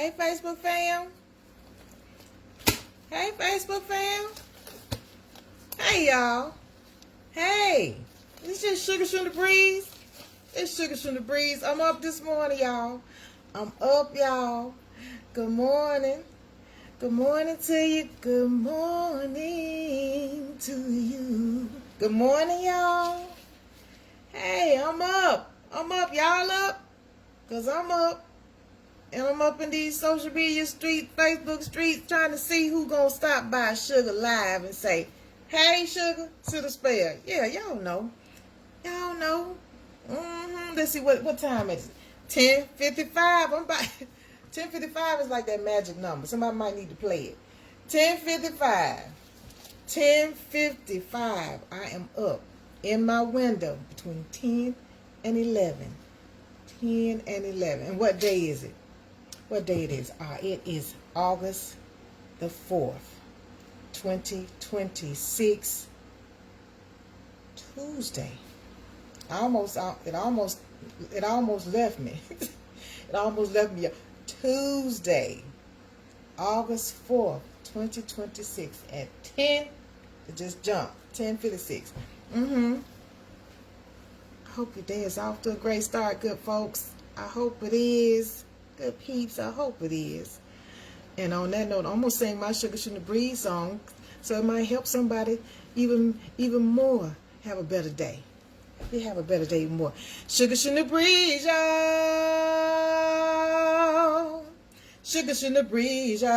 Hey, Facebook fam. Hey, Facebook fam. Hey, y'all. Hey, this is Shuga Shootin' the Breeze. It's Shuga Shootin' the Breeze. I'm up this morning, y'all. I'm up, y'all. Good morning. Good morning to you. Good morning to you. Good morning, y'all. Hey, I'm up. I'm up. Y'all up? Because I'm up. And I'm up in these social media streets, Facebook streets, trying to see who gonna stop by Shuga Live and say, hey, Shuga, to the spare. Yeah, y'all know. Y'all know. Let's see, what time is it? 10:55. I'm about 10:55 is like that magic number. Somebody might need to play it. 10:55. 10:55. I am up in my window between 10 and 11. 10 and 11. And what day is it? What day it is? It is August the 4th, 2026, Tuesday. It almost left me. It almost left me. Tuesday, August 4th, 2026 at 10. It just jumped. 10:56. I hope your day is off to a great start, good folks. I hope it is. Good peeps, I hope it is. And on that note, I'm going to sing my Shuga Shootin' the Breeze song so it might help somebody even more have a better day. They have a better day even more. Shuga Shootin' the Breeze, y'all. Shuga Shootin' the Breeze, y'all.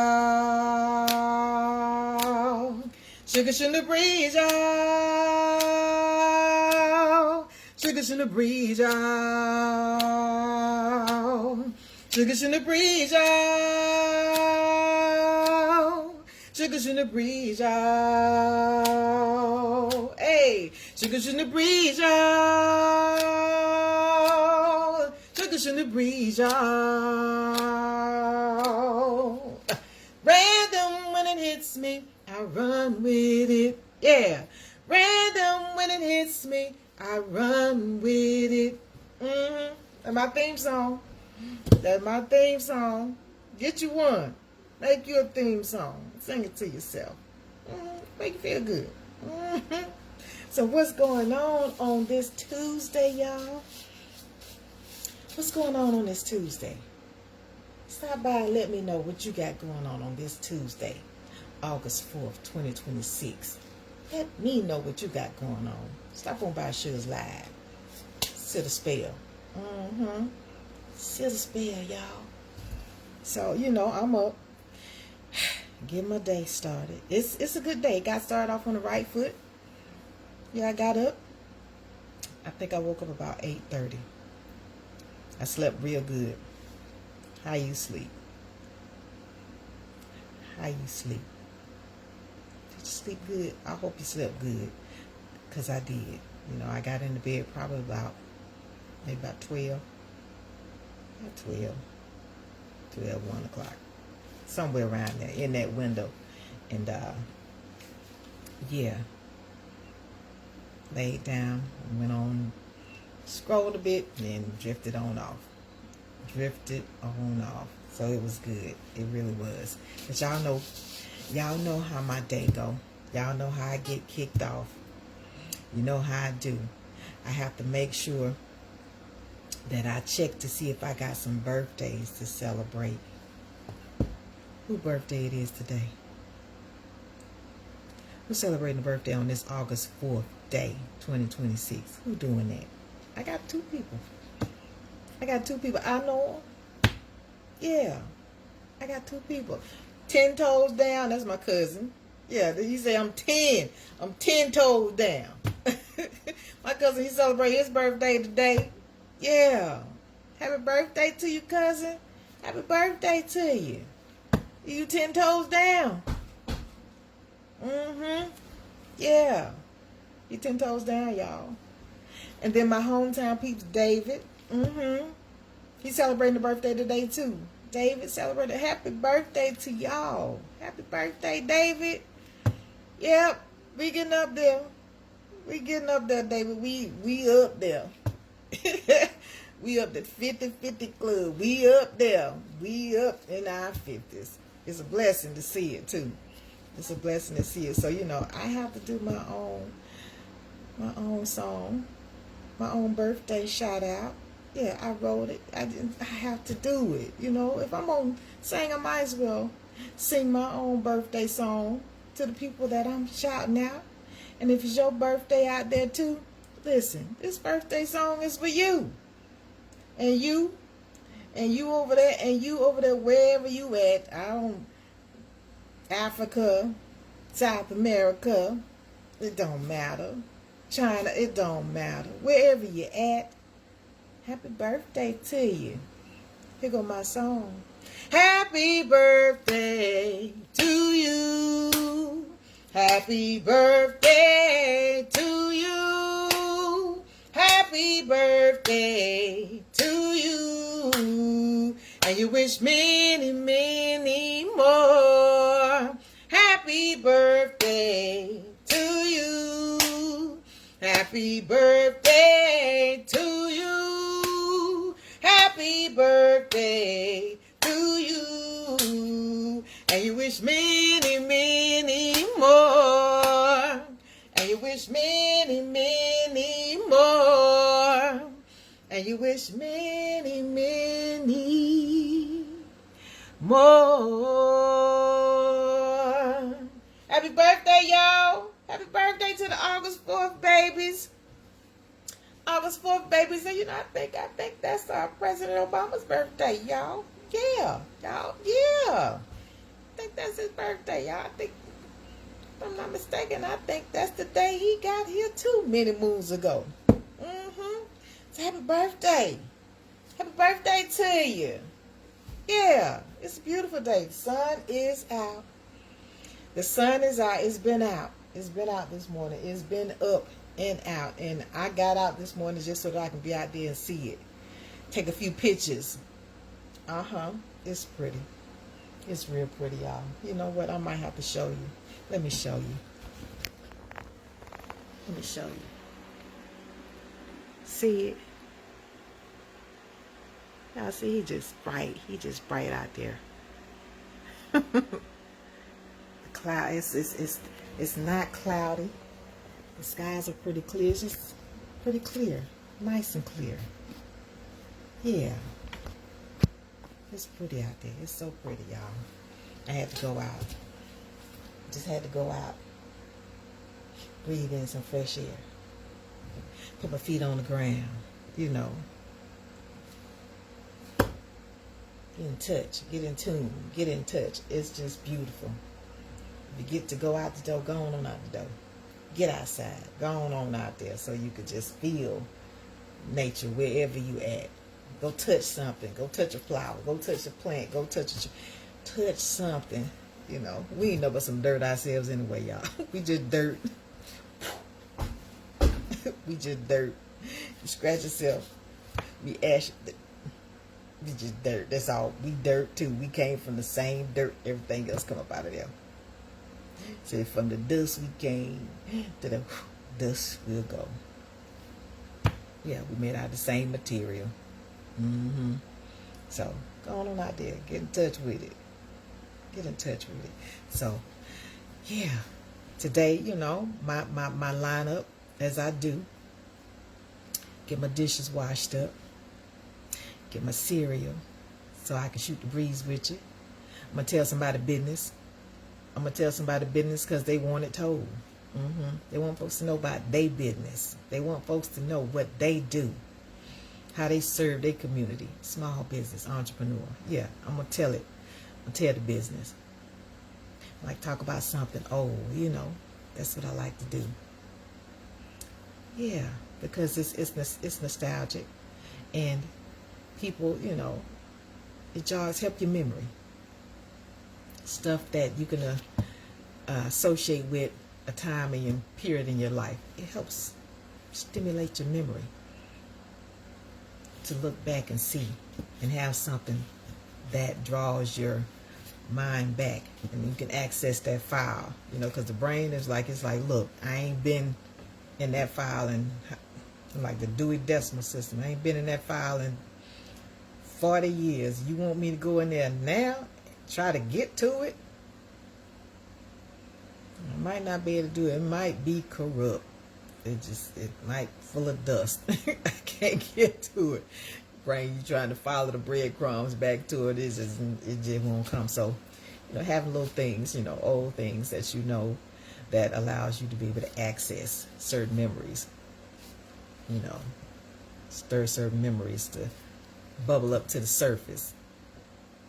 Shuga Shootin' the Breeze, y'all. Shuga Shootin' the Breeze, y'all. Shuga Shootin' the Breeze, y'all. Shuga Shootin' the Breeze, y'all. Hey, Shuga Shootin' the Breeze, y'all. Shuga Shootin' the Breeze, y'all. Random when it hits me, I run with it. Yeah, random when it hits me, I run with it. That's my theme song. That's my theme song. Get you one. Make you a theme song. Sing it to yourself. Make you feel good. So what's going on this Tuesday, y'all? What's going on this Tuesday? Stop by and let me know what you got going on this Tuesday, August 4th, 2026. Let me know what you got going on. Stop on by Shuga's Live. Sit a spell. Sit a spell, y'all. So, I'm up. Get my day started. It's a good day. Got started off on the right foot. Yeah, I got up. I think I woke up about 8:30. I slept real good. How you sleep? How you sleep? Did you sleep good? I hope you slept good. Because I did. I got into bed probably maybe about 12. Not 12, 1 o'clock. Somewhere around there, in that window. And, yeah. Laid down, went on, scrolled a bit, and then drifted on off. So it was good. It really was. But y'all know how my day go. Y'all know how I get kicked off. You know how I do. I have to make sure that I check to see if I got some birthdays to celebrate. Whose birthday it is today? We're celebrating a birthday on this August 4th day, 2026. Who doing that? I got two people. I know them. Yeah. I got two people. 10 toes down. That's my cousin. Yeah, he say I'm 10. I'm 10 toes down. My cousin, he celebrate his birthday today. Yeah. Happy birthday to you, cousin. Happy birthday to you. You 10 toes down. Yeah. You 10 toes down, y'all. And then my hometown peeps, David. He's celebrating the birthday today, too. David celebrated. Happy birthday to y'all. Happy birthday, David. Yep. We getting up there. David. We up there. We up the 50-50 club. We up there. We up in our 50s. It's a blessing to see it too. It's a blessing to see it. So, you know, I have to do my own song, my own birthday shout out. Yeah, I wrote it. I have to do it. You know, if I'm gonna sing, I might as well sing my own birthday song to the people that I'm shouting out. And if it's your birthday out there too, listen, this birthday song is for you. And you over there, wherever you at, Africa, South America, it don't matter. China, it don't matter. Wherever you at, happy birthday to you. Here go my song. Happy birthday to you. Happy birthday to you. Happy birthday to you. And you wish many, many more. Happy birthday to you. Happy birthday to you. Happy birthday to you. And you wish many, many more. And you wish many, many more. And you wish many, many more. Happy birthday, y'all. Happy birthday to the August 4th babies. August 4th babies. So, you know, I think that's President Obama's birthday, y'all. Yeah. Y'all, yeah. I think that's his birthday, y'all. I think, if I'm not mistaken, I think that's the day he got here too, many moons ago. So happy birthday. Happy birthday to you. Yeah, it's a beautiful day. The sun is out. The sun is out. It's been out. It's been out this morning. It's been up and out. And I got out this morning just so that I can be out there and see it. Take a few pictures. It's pretty. It's real pretty, y'all. You know what? I might have to show you. Let me show you. Let me show you. See it? Y'all see, he just bright. He just bright out there. The cloud, it's not cloudy. The skies are pretty clear. It's just pretty clear. Nice and clear. Yeah. It's pretty out there. It's so pretty, y'all. I had to go out. Just had to go out. Breathe in some fresh air. Put my feet on the ground. You know. Get in touch. Get in tune. Get in touch. It's just beautiful. If you get to go out the door, go on out the door. Get outside. Go on out there so you could just feel nature wherever you at. Go touch something. Go touch a flower. Go touch a plant. Go touch something. You know, we ain't know but some dirt ourselves anyway, y'all. We just dirt. We just dirt. You scratch yourself. We ash. We just dirt. That's all. We dirt too. We came from the same dirt. Everything else come up out of there. So from the dust we came, to the dust we'll go. Yeah, we made out of the same material. So go on out there. Get in touch with it. Get in touch with it. So yeah, today, you know, my lineup, as I do, get my dishes washed up, get my cereal so I can shoot the breeze with you. I'm going to tell somebody business. I'm going to tell somebody business because they want it told. They want folks to know about their business. They want folks to know what they do, how they serve their community, small business, entrepreneur. Yeah, I'm going to tell it. I'm going to tell the business. I like to talk about something old, you know. That's what I like to do. Yeah, because it's nostalgic. And people, you know, it jogs, help your memory. Stuff that you can associate with a time and your period in your life. It helps stimulate your memory to look back and see and have something that draws your mind back, and you can access that file, you know, because the brain is like, it's like, look, I ain't been in that file in Like the Dewey Decimal System. I ain't been in that file in 40 years. You want me to go in there now? Try to get to it? I might not be able to do it. It might be corrupt. It might full of dust. I can't get to it. Brain, you trying to follow the breadcrumbs back to it, it just won't come. So, having little things, old things that that allows you to be able to access certain memories. Stir certain memories to bubble up to the surface.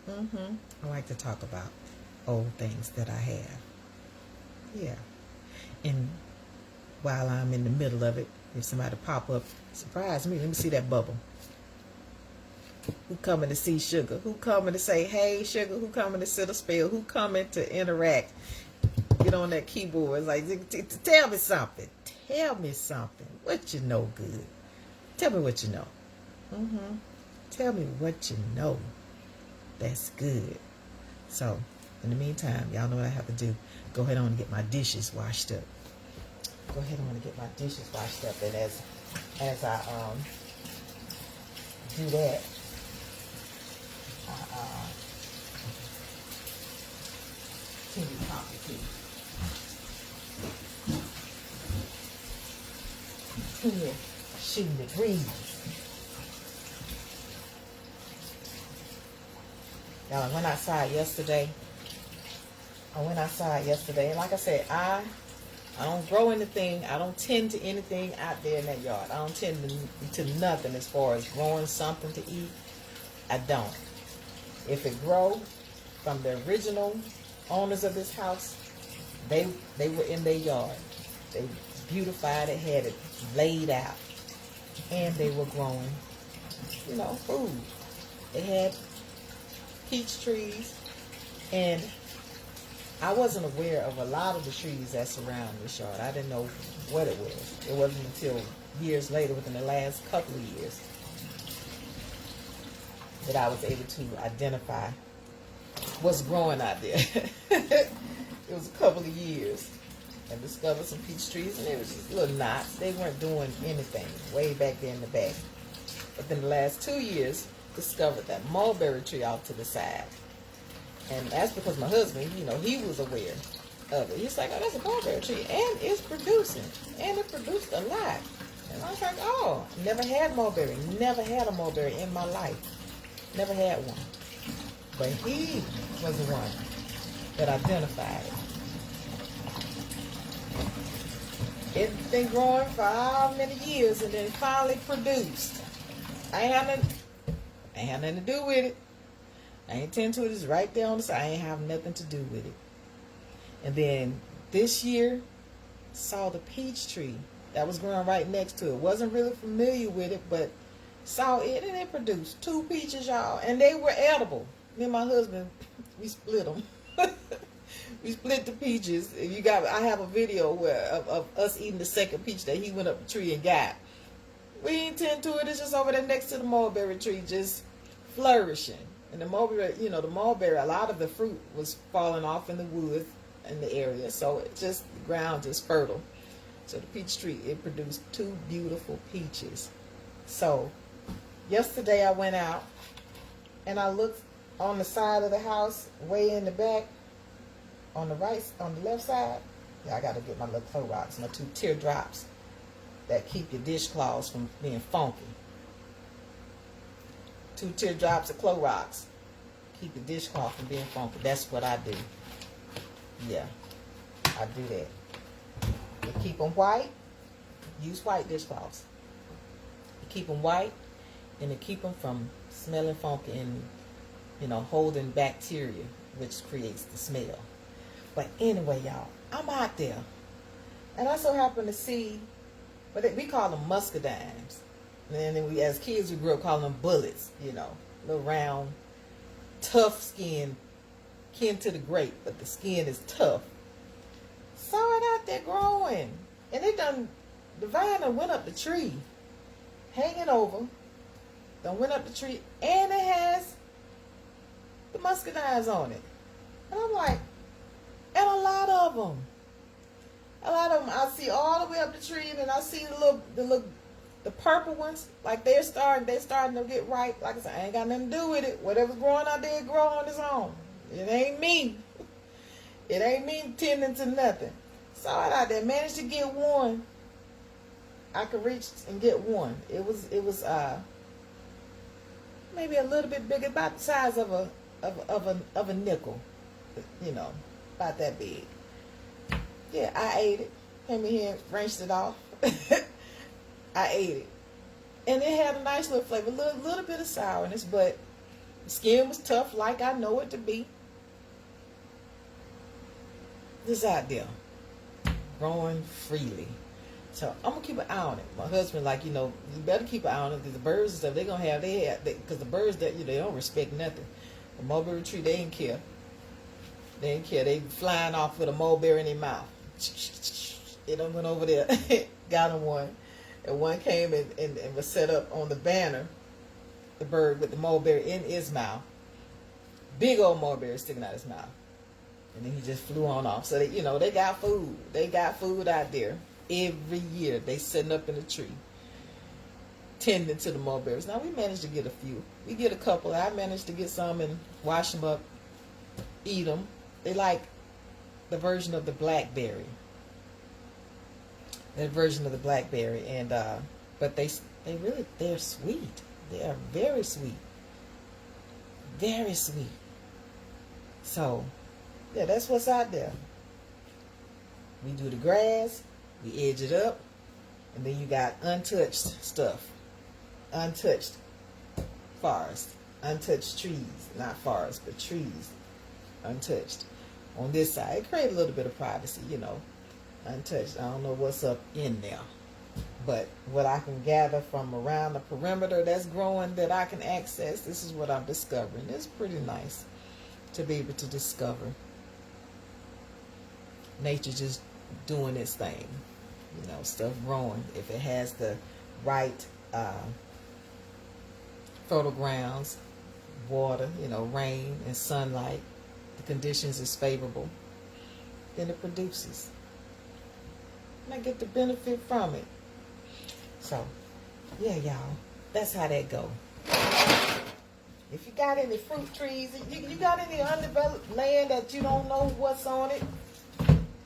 I like to talk about old things that I have. Yeah. And while I'm in the middle of it, if somebody pop up, surprise me, let me see that bubble. Who coming to see Shuga? Who coming to say, hey, Shuga? Who coming to sit a spell? Who coming to interact? Get on that keyboard. It's like, tell me something. Tell me something. What you know good. Tell me what you know. Tell me what you know. That's good. So, in the meantime, y'all know what I have to do. Go ahead on and get my dishes washed up. Go ahead on and get my dishes washed up. And as I do that, continue talking to you. Continue shooting the breeze. Now, I went outside yesterday, and like I said, I don't grow anything. I don't tend to anything out there in that yard. I don't tend to nothing as far as growing something to eat. I don't. If it grow from the original owners of this house, they were in their yard. They beautified it, had it laid out, and they were growing, food. They had peach trees, and I wasn't aware of a lot of the trees that surround this yard. I didn't know what it was. It wasn't until years later, within the last couple of years, that I was able to identify what's growing out there. It was a couple of years, and discovered some peach trees, and they were just little knots. They weren't doing anything way back there in the back. But then the last 2 years, discovered that mulberry tree out to the side. And that's because my husband, he was aware of it. He's like, oh, that's a mulberry tree. And it's producing. And it produced a lot. And I was like, oh, never had mulberry. Never had a mulberry in my life. Never had one. But he was the one that identified it. It's been growing for how many years, and then finally produced. I ain't have nothing to do with it. I ain't tend to it. It's right there on the side. I ain't have nothing to do with it. And then this year, saw the peach tree that was growing right next to it. Wasn't really familiar with it, but saw it, and it produced 2 peaches, y'all. And they were edible. Me and my husband, we split them. We split the peaches. I have a video of us eating the second peach that he went up the tree and got. We ain't tend to it. It's just over there next to the mulberry tree, just flourishing. And the mulberry, a lot of the fruit was falling off in the woods in the area. So the ground is fertile. So the peach tree, it produced 2 beautiful peaches. So yesterday I went out and I looked on the side of the house, way in the back, on the left side. Yeah, I got to get my little Clorox, my 2 teardrops that keep your dishcloths from being funky. 2 teardrops of Clorox keep your dishcloth from being funky. That's what I do. Yeah, I do that. You keep them white. Use white dishcloths. You keep them white, and to keep them from smelling funky and holding bacteria, which creates the smell. But anyway, y'all, I'm out there, and I so happen to see, we call them muscadines. And then we, as kids, we grew up calling them bullets, little round, tough skin, kin to the grape, but the skin is tough. Saw it out there growing. And the vine done went up the tree, hanging over, went up the tree, and it has the muscadines on it. And I'm like, and a lot of them. I see all the way up the tree, and then I see the The purple ones, like they're starting to get ripe. Like I said, I ain't got nothing to do with it. Whatever's growing out there, grow on its own. It ain't me. It ain't me tending to nothing. Saw it out there, managed to get one. I could reach and get one. It was maybe a little bit bigger, about the size of a nickel. You know, about that big. Yeah, I ate it. Came in here, rinsed it off. I ate it. And it had a nice little flavor, a little bit of sourness, but the skin was tough like I know it to be. This out there, growing freely. So I'm going to keep an eye on it. My husband, like, you know, you better keep an eye on it because the birds and stuff, they're going to have, because the birds, that they don't respect nothing. The mulberry tree, they didn't care. They didn't care. They flying off with a mulberry in their mouth. They done went over there, got him one. And one came and was set up on the banner, the bird with the mulberry in his mouth. Big old mulberry sticking out his mouth. And then he just flew on off. So, they, you know, they got food. They got food out there. Every year they sitting up in the tree tending to the mulberries. Now we managed to get a few. We get a couple. I managed to get some and wash them up, eat them. They like the version of the blackberry. That version of the blackberry, and but they're sweet. They are very sweet, very sweet. So yeah, that's what's out there. We do the grass, we edge it up, and then you got untouched stuff, untouched forest, untouched trees, not forest, but trees, untouched. On this side, it creates a little bit of privacy, you know. Untouched. I don't know what's up in there, but what I can gather from around the perimeter that's growing that I can access, this is what I'm discovering. It's pretty nice to be able to discover nature just doing its thing, you know, stuff growing. If it has the right fertile grounds, water, you know, rain and sunlight, the conditions is favorable, then it produces. And I get the benefit from it. So, yeah, y'all, that's how that go. If you got any fruit trees, you got any undeveloped land that you don't know what's on it,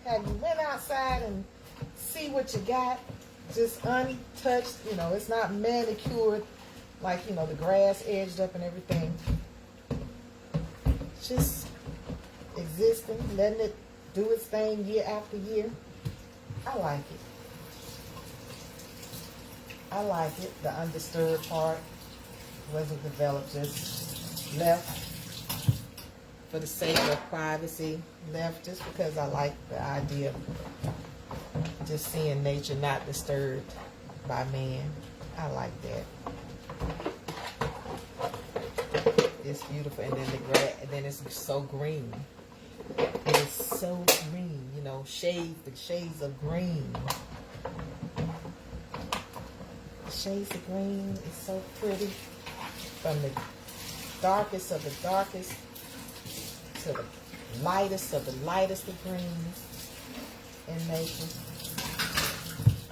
have you went outside and see what you got, just untouched, you know, it's not manicured, like, you know, the grass edged up and everything. Just existing, letting it do its thing year after year. I like it. I like it. The undisturbed part wasn't developed, just left for the sake of privacy. Left just because I like the idea of just seeing nature not disturbed by man. I like that. It's beautiful, and then the grass, and then it's so green. It is so green, you know, the shades of green. The shades of green is so pretty. From the darkest of the darkest to the lightest of the lightest of greens in nature.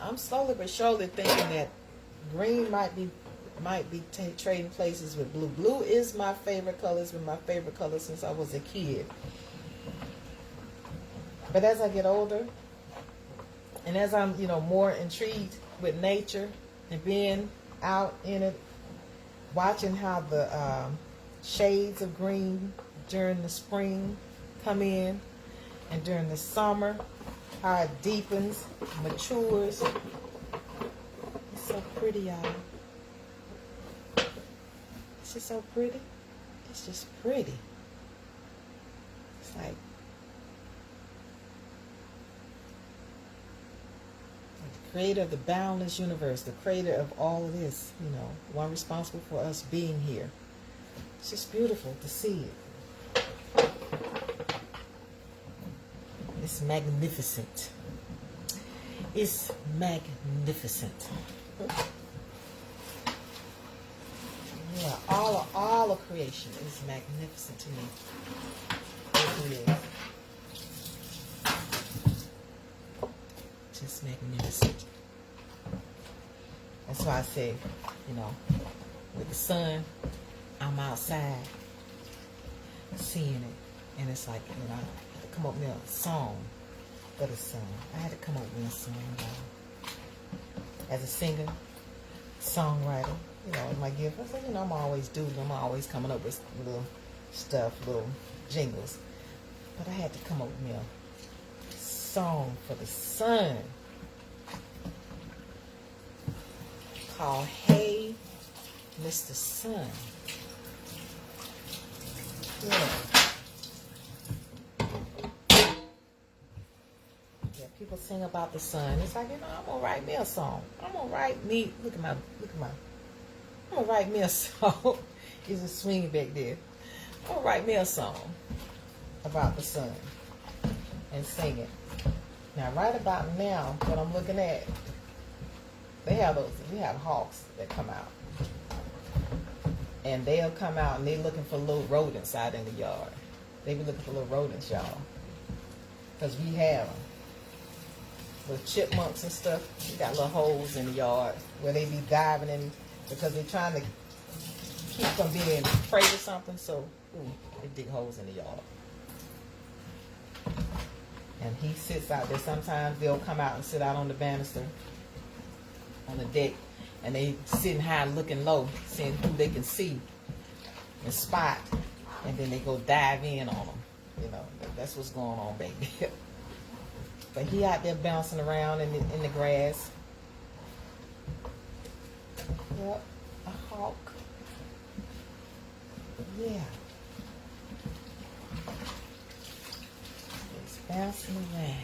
I'm slowly but surely thinking that green might be trading places with blue. Blue is my favorite color. It's been my favorite color since I was a kid. But as I get older, and as I'm, you know, more intrigued with nature and being out in it, watching how the shades of green during the spring come in, and during the summer, how it deepens, matures. It's so pretty, y'all. It's just so pretty. It's just pretty. It's like the creator of the boundless universe, the creator of all of this, you know, one responsible for us being here. It's just beautiful to see it. It's magnificent. It's magnificent. Yeah, all of creation is magnificent to me. It is. Just magnificent. And so I said, you know, with the sun, I'm outside seeing it. And it's like, you know, I had to come up with a song for the sun. I had to come up with a song, as a singer, songwriter, you know, in my gift. I said, you know, I'm always doing, I'm always coming up with little stuff, little jingles. But I had to come up with me a song for the sun called Hey, Mr. Sun. Yeah. People sing about the sun. It's like, you know, I'm gonna write me a song. I'm gonna write me. I'm gonna write me a song. He's a swing back there. I'm gonna write me a song about the sun and sing it. Now, right about now, what I'm looking at, we have hawks that come out, and they'll come out and they're looking for little rodents out in the yard. They be looking for little rodents, y'all, because we have them. With chipmunks and stuff, we got little holes in the yard where they be diving in because they're trying to keep from being prey to something. So, they dig holes in the yard. And he sits out there. Sometimes they'll come out and sit out on the banister, on the deck, and they sitting high, looking low, seeing who they can see and spot, and then they go dive in on them. You know, that's what's going on, baby. But he out there bouncing around in the grass. Yep, a hawk. Yeah. It's bouncing around.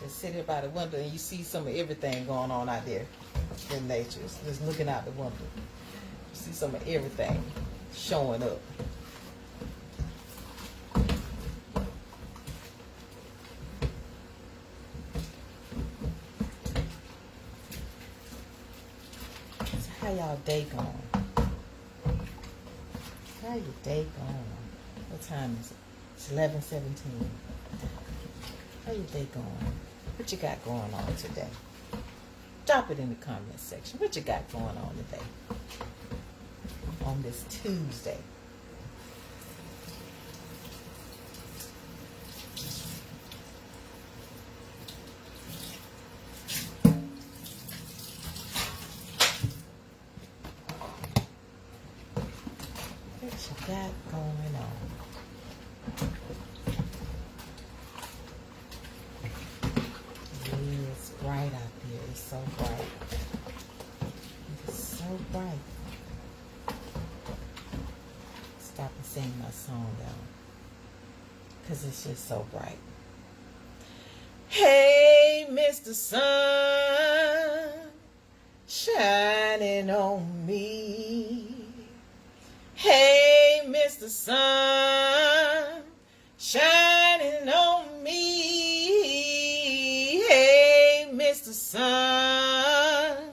Just sit here by the window and you see some of everything going on out there in nature. Just looking out the window. See some of everything showing up. So how y'all day going? How your day going? What time is it? It's 11:17. How your day going? What you got going on today? Drop it in the comment section. What you got going on today? On this Tuesday. What you got going on? Yeah, it's bright out there. It's so bright. It's so bright. Stop and sing my song down because it's just so bright. Hey, Mr. Sun, shining on me. Hey, Mr. Sun, shining on me. Hey, Mr. Sun,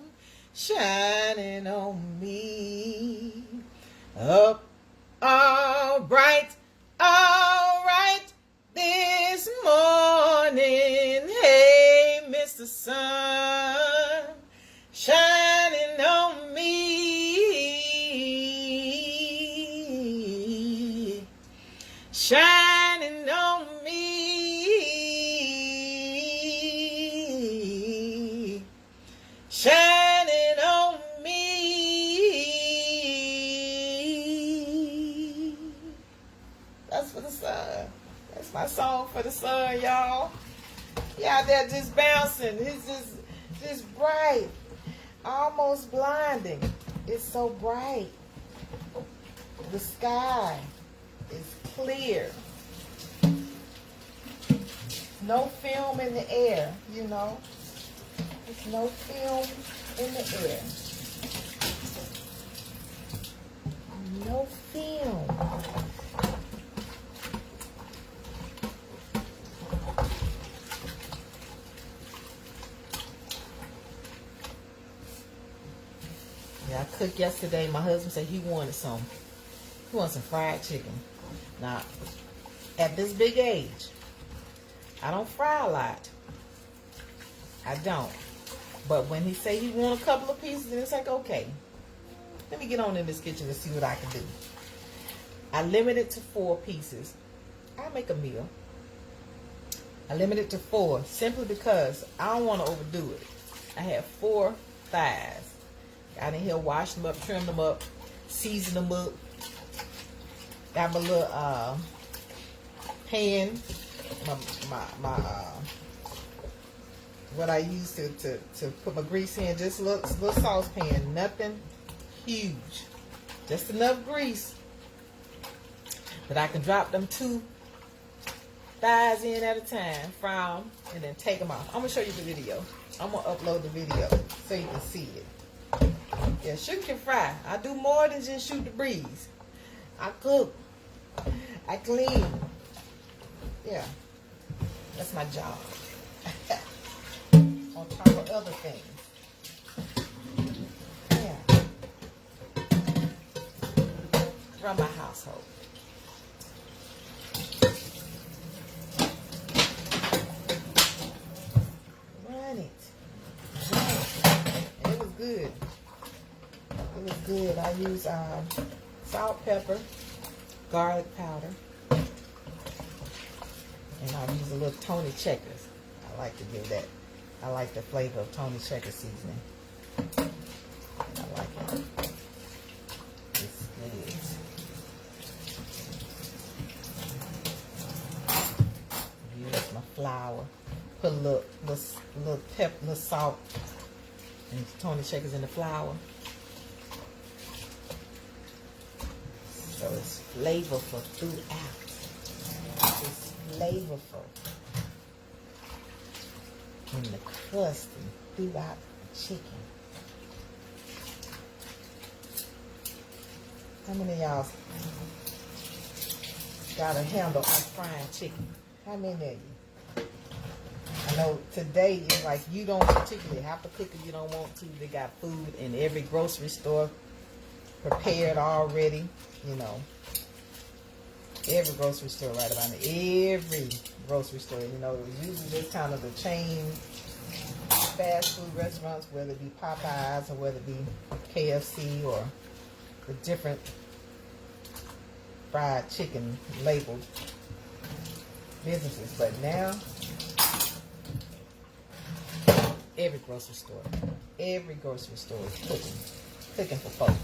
shining on me. Up all right, this morning. Hey, Mr. Sun, shining on me, shining on me, shining on me. That's for the sun. That's my song for the sun, y'all. Yeah, out there just bouncing. It's just bright. Almost blinding. It's so bright. The sky is clear. No film in the air, you know. There's no film in the air. No film. Yeah, I cooked yesterday. My husband said he wanted some fried chicken. Now, at this big age, I don't fry a lot. I don't. But when he say he want a couple of pieces, it's like, okay, let me get on in this kitchen and see what I can do. I limit it to 4 pieces. I make a meal. I limit it to 4 simply because I don't want to overdo it. I have 4 thighs. Got in here, wash them up, trim them up, season them up. Got my little pan, my what I use to put my grease in, just a little saucepan, nothing huge, just enough grease that I can drop them 2 thighs in at a time, fry them, and then take them off. I'm gonna show you the video. I'm gonna upload the video so you can see it. Yeah, Shuga can fry. I do more than just shoot the breeze. I cook. I clean. Yeah, that's my job. On top of other things. Yeah. Run my household. Run it. And it was good. It was good. I use salt, pepper, garlic powder, and I use a little Tony Checkers. I like to give that. I like the flavor of Tony Checker seasoning. I like it. It's good. Use my flour. Put a little pepper, little salt, and Tony Checkers in the flour. So it's flavorful throughout. It's flavorful in the crust and throughout the chicken. How many of y'all got a handle on frying chicken? How many of you? I know today is like you don't particularly have to cook if you don't want to. They got food in every grocery store prepared already, you know. Every grocery store right about now. Every grocery store, you know, it was usually just kind of the chain fast food restaurants, whether it be Popeyes or whether it be KFC or the different fried chicken labeled businesses. But now, every grocery store is cooking for folk.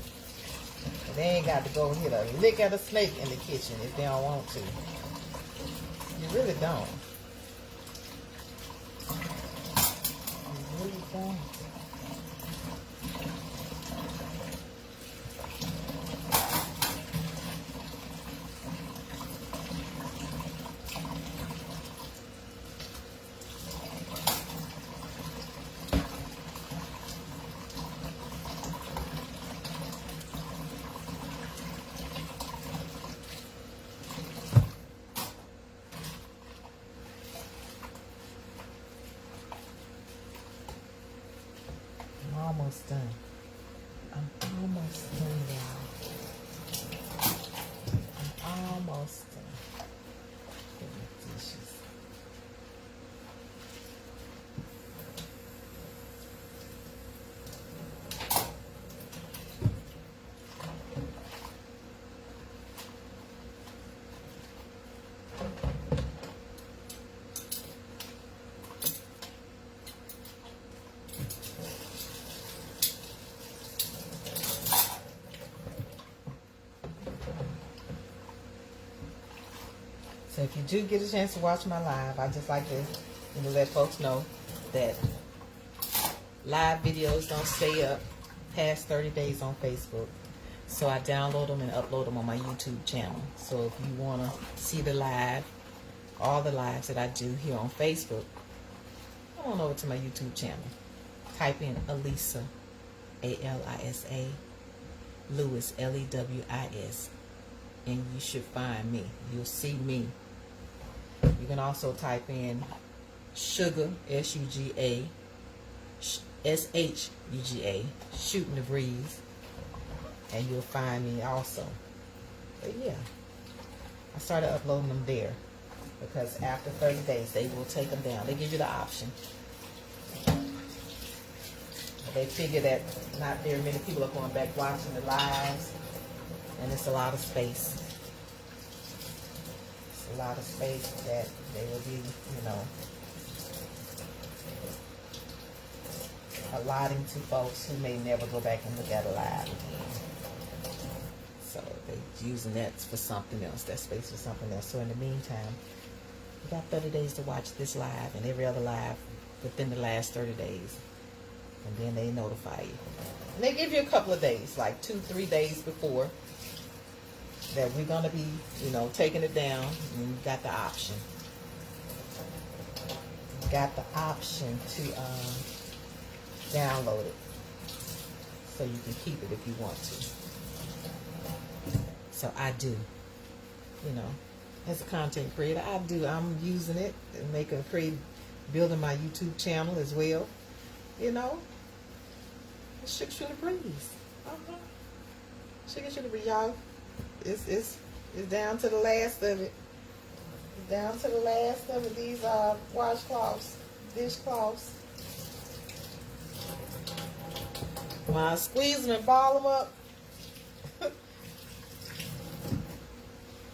And they ain't got to go hit a lick at a snake in the kitchen if they don't want to. You really don't. You really don't. Almost done. I'm almost done, y'all. I'm almost done. Get my dishes. So if you do get a chance to watch my live, I just like to let folks know that live videos don't stay up past 30 days on Facebook. So I download them and upload them on my YouTube channel. So if you want to see the live, all the lives that I do here on Facebook, come on over to my YouTube channel. Type in Alisa, A-L-I-S-A, Lewis, L-E-W-I-S, and you should find me. You'll see me. You can also type in Shuga, S-U-G-A, S-H-U-G-A, Shooting the Breeze, and you'll find me also. But yeah, I started uploading them there because after 30 days, they will take them down. They give you the option. They figure that not very many people are going back watching the lives, and it's a lot of space. It's a lot of space that they will be, you know, allotting to folks who may never go back and look at a live again. So they're using that for something else, that space for something else. So in the meantime, you got 30 days to watch this live and every other live within the last 30 days. And then they notify you. And they give you a couple of days, like 2-3 days before, that we're going to be, you know, taking it down. And you got the option. You got the option to download it. So you can keep it if you want to. So I do. You know, as a content creator, I do. I'm using it and building my YouTube channel as well. You know, Shuga Shootin breeze. Shuga Shootin breeze, y'all. It's down to the last of it. It's down to the last of it. These are washcloths, dishcloths. When I squeeze them and ball them up,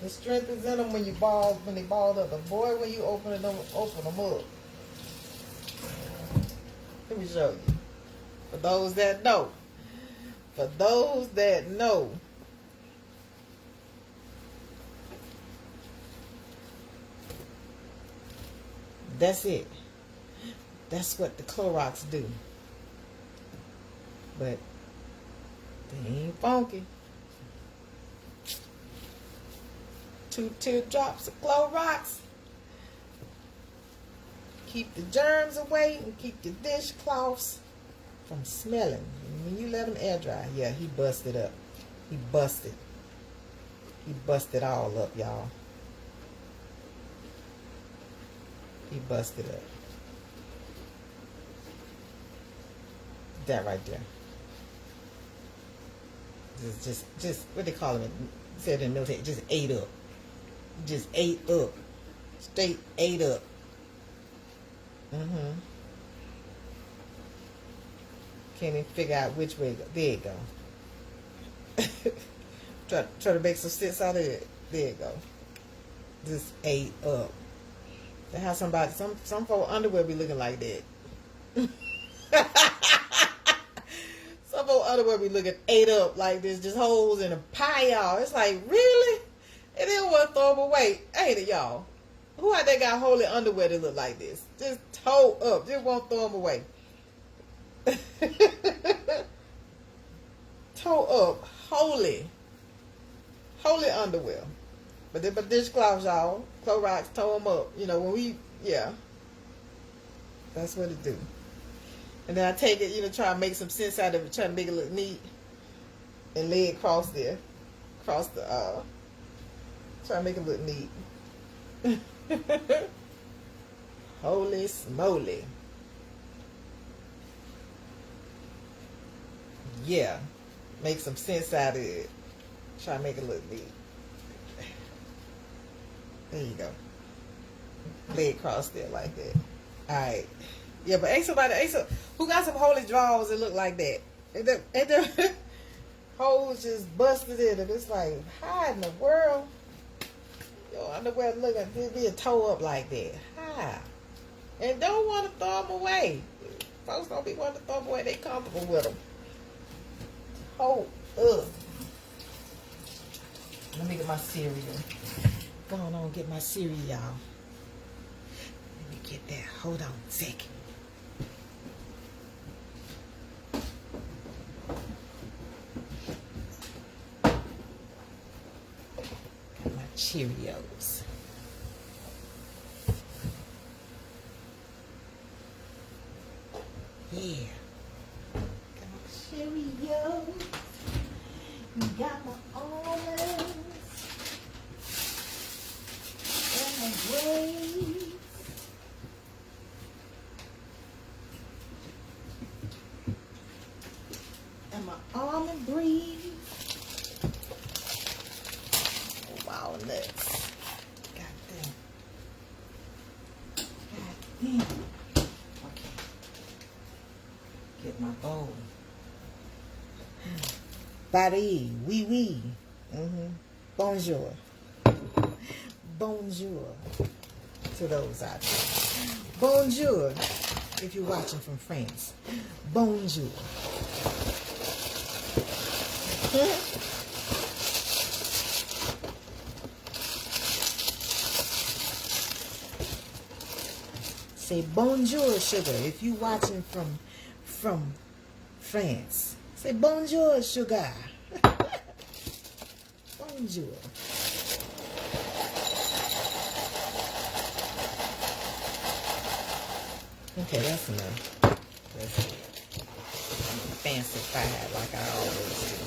the strength is in them when they balled up. But boy, when you open them up. Let me show you. For those that know. For those that know. That's it. That's what the Clorox do. But they ain't funky. 2 teardrops of Clorox. Keep the germs away and keep your dishcloths from smelling. And when you let them air dry, yeah, he busted up. He busted. He busted all up, y'all. He busted up. That right there. Just what they call it? Said in the military, just ate up. Just ate up. Straight ate up. Can't even figure out which way to go. There you go. try to make some sense out of it. There you go. Just ate up. They have some folk underwear be looking like that. Some folk underwear be looking ate up like this, just holes in a pie, y'all. It's like, really? And then want to throw them away, ain't it, y'all? Who out there got holy underwear that look like this? Just toe up. Just won't throw them away. Toe up. Holy underwear. But dishcloths, y'all. Clorox, toe them up. You know, when we, yeah. That's what it do. And then I take it, you know, try to make some sense out of it, try to make it look neat. And lay it across there. Across the, try to make it look neat. Holy smoly. Yeah. Make some sense out of it. Try to make it look neat. There you go. Lay it across there like that. Alright. Yeah, but who got some holy drawers that look like that? And the holes just busted in it. It's like, how in the world? Your underwear looking be a toe up like that. How? And don't want to throw them away. Folks don't be wanting to throw them away. They comfortable with them. Hold up. Let me get my cereal. Go on, get my cereal, y'all. Let me get that. Hold on a second. Got my Cheerios. Yeah. Got my Cheerios. Got my almonds. And my grapes. And my almond breeze. Wow, nuts. Get my bowl. Paris, oui, oui. Bonjour. Bonjour to those out there. Bonjour if you're watching from France. Bonjour. Say bonjour, sugar, if you watching from France. Say bonjour, sugar. Bonjour. Okay, that's enough. That's it. Fancy fried like I always do.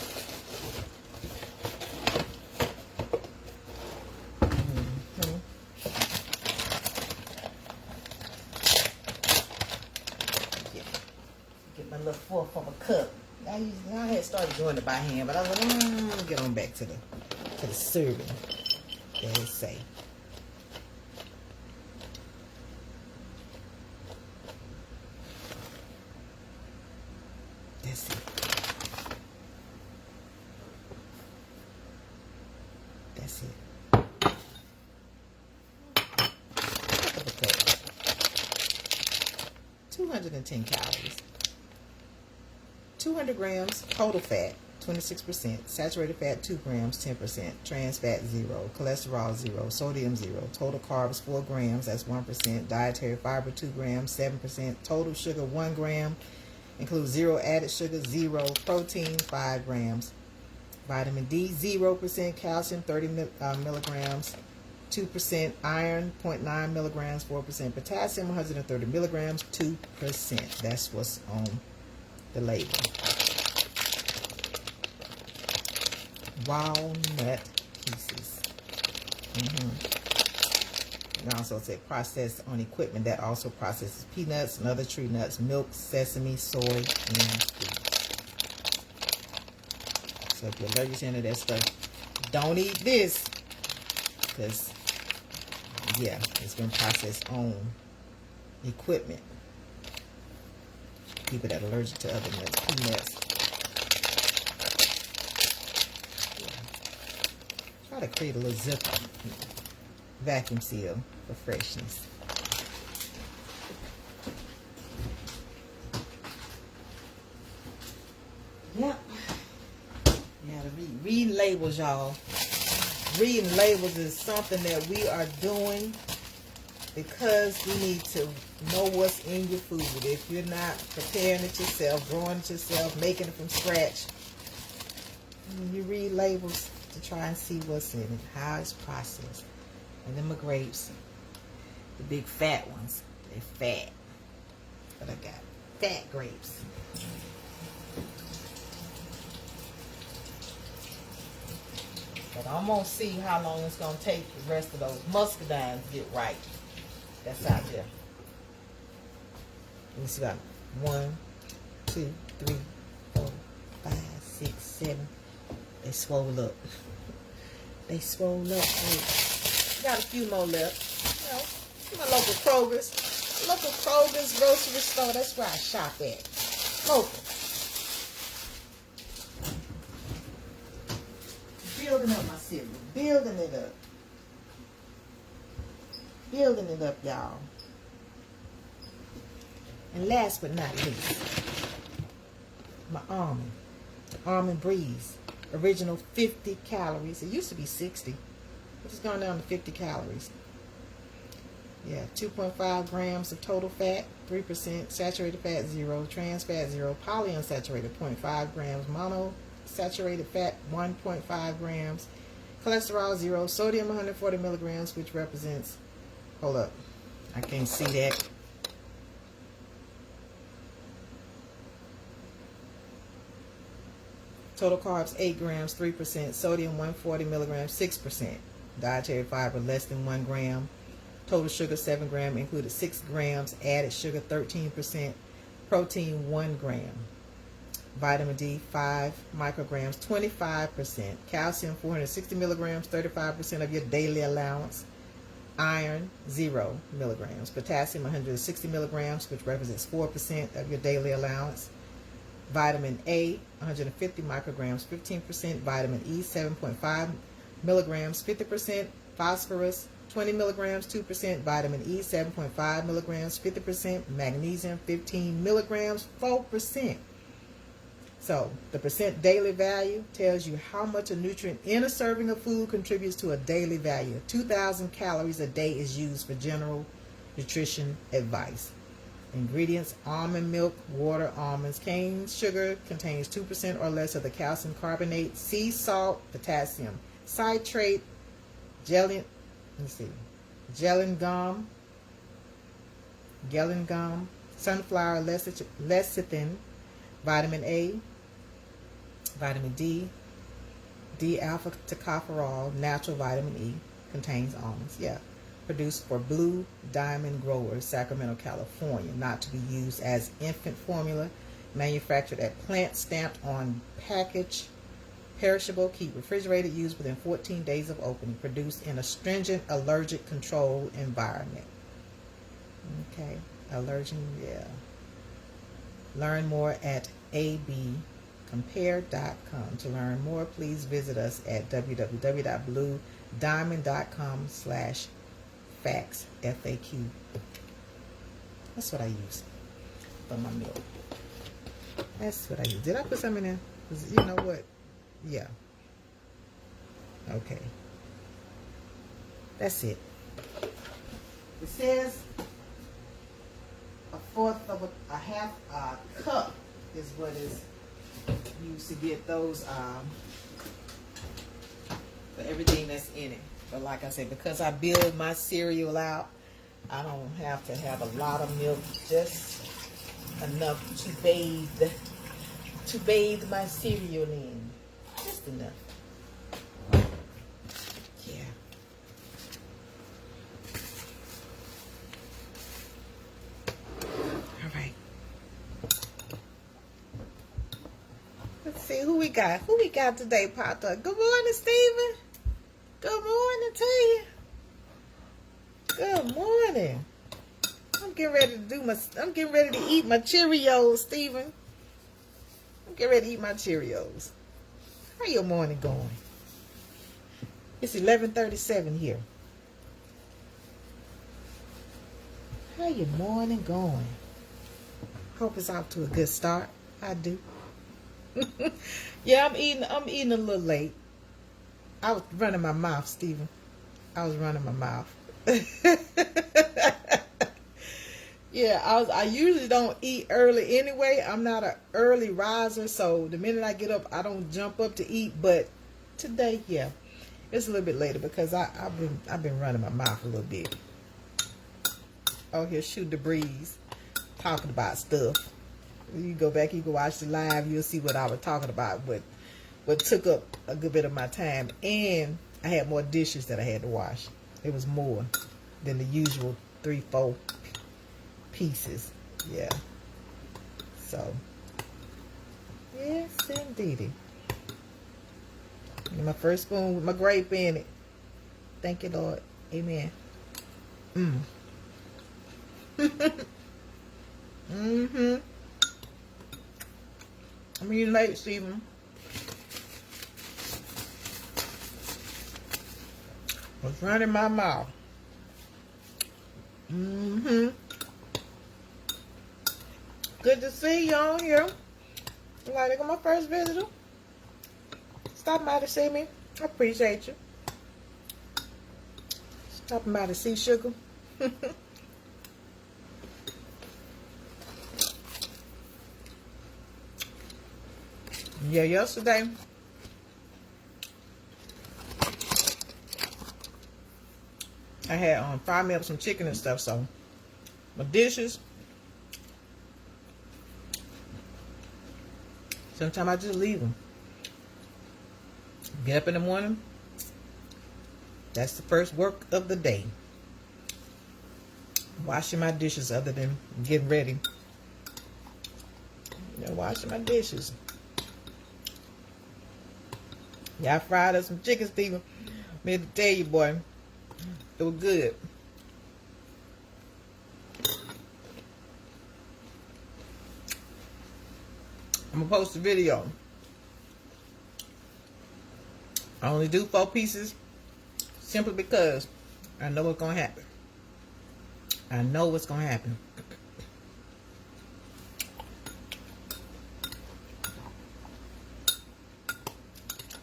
Get my little fourth of a cup. I had started doing it by hand, but I was like, get on back to the serving. They say. That's it. That's it. 210 calories. 200 grams total fat, 26%. Saturated fat, 2 grams, 10%. Trans fat, 0. Cholesterol, 0. Sodium, 0. Total carbs, 4 grams, that's 1%. Dietary fiber, 2 grams, 7%. Total sugar, 1 gram. Includes 0 added sugar, 0. Protein, 5 grams. Vitamin D, 0%. Calcium, 30 milligrams. 2%. Iron, 0.9 milligrams. 4%. Potassium, 130 milligrams. 2%. That's what's on the label. Walnut pieces. And also say processed on equipment that also processes peanuts and other tree nuts, milk, sesame, soy, and wheat. So if you're allergic to any of that stuff, don't eat this, because yeah, it's been processed on equipment. People that are allergic to other nuts, peanuts. Yeah. Try to create a little zipper, vacuum seal for freshness. Yep. Yeah, to read labels, y'all. Reading labels is something that we are doing because we need to know what's in your food. If you're not preparing it yourself, growing it yourself, making it from scratch, you read labels to try and see what's in it, how it's processed. And then my grapes, the big fat ones, they're fat. But I got fat grapes. But I'm going to see how long it's going to take the rest of those muscadines to get right. That's out there. We see about 1, 2, 3, 4, 5, 6, 7. They swole up. They swole up. Got a few more left. You know, my local Kroger's. Local Kroger's grocery store. That's where I shop at. Local. Building up my cereal. Building it up. Building it up, y'all. And last but not least, my almond breeze. Original 50 calories. It used to be 60. It's gone down to 50 calories. Yeah, 2.5 grams of total fat, 3%. Saturated fat, 0. Trans fat, 0. Polyunsaturated, 0.5 grams. Monosaturated fat, 1.5 grams. Cholesterol, 0. Sodium, 140 milligrams, which represents... Hold up. I can't see that. Total carbs, 8 grams, 3%. Sodium, 140 milligrams, 6%. Dietary fiber, less than 1 gram. Total sugar, 7 grams, included 6 grams. Added sugar, 13%. Protein, 1 gram. Vitamin D, 5 micrograms, 25%. Calcium, 460 milligrams, 35% of your daily allowance. Iron, 0 milligrams. Potassium, 160 milligrams, which represents 4% of your daily allowance. Vitamin A, 150 micrograms, 15%. Vitamin E, 7.5 milligrams, 50%. Phosphorus, 20 milligrams, 2%. Vitamin E, 7.5 milligrams, 50%. Magnesium, 15 milligrams, 4%. So the percent daily value tells you how much a nutrient in a serving of food contributes to a daily value. 2,000 calories a day is used for general nutrition advice. Ingredients: almond milk, water, almonds. Cane sugar contains 2% or less of the calcium carbonate. Sea salt, potassium citrate, gellan gum, sunflower lecithin, vitamin A, vitamin D, D-alpha tocopherol, natural vitamin E, contains almonds. Yeah. Produced for Blue Diamond Growers, Sacramento, California. Not to be used as infant formula. Manufactured at plant, stamped on package. Perishable, keep refrigerated, used within 14 days of opening. Produced in a stringent allergic control environment. Okay. Allergen, yeah. Learn more at abcompare.com. To learn more, please visit us at www.bluediamond.com/FAQ. FAQ. That's what I use for my milk. That's what I use. Did I put something in there? You know what? Yeah. Okay. That's it. It says a fourth of a half a cup is what is used to get those for everything that's in it. But like I said, because I build my cereal out, I don't have to have a lot of milk, just enough to bathe my cereal in. Just enough. Yeah. All right. Let's see who we got. Who we got today, Potter? Good morning, Stephen. Good morning to you. Good morning. I'm getting ready to eat my Cheerios, Stephen. I'm getting ready to eat my Cheerios. How your morning going? It's 11:37 here. How your morning going? Hope it's off to a good start. I do. Yeah, I'm eating a little late. I was running my mouth, Stephen. I was running my mouth. Yeah, I usually don't eat early anyway. I'm not an early riser, so the minute I get up, I don't jump up to eat. But today, yeah, it's a little bit later because I've been running my mouth a little bit. Oh, here, Shoot the Breeze, talking about stuff. You go back, you can watch the live, you'll see what I was talking about. What took up a good bit of my time, and I had more dishes that I had to wash. It was more than the usual 3-4 pieces. Yeah. So, yes, indeedy. And my first spoon with my grape in it. Thank you, Lord. Amen. Mm-hmm. I'm eating late, Stephen. I was running my mouth. Mm-hmm. Good to see y'all here. Like, they got my first visitor. Stopping by to see me. I appreciate you. Stopping by to see Sugar. Yeah, yesterday I had fried me up some chicken and stuff, so my dishes, sometimes I just leave them. Get up in the morning, that's the first work of the day. Washing my dishes, other than getting ready. You know, washing my dishes. Yeah, I fried up some chicken, Stephen. I'm here to tell you, boy, it was good. I'm gonna post a video. I only do 4 pieces simply because I know what's gonna happen. I know what's gonna happen.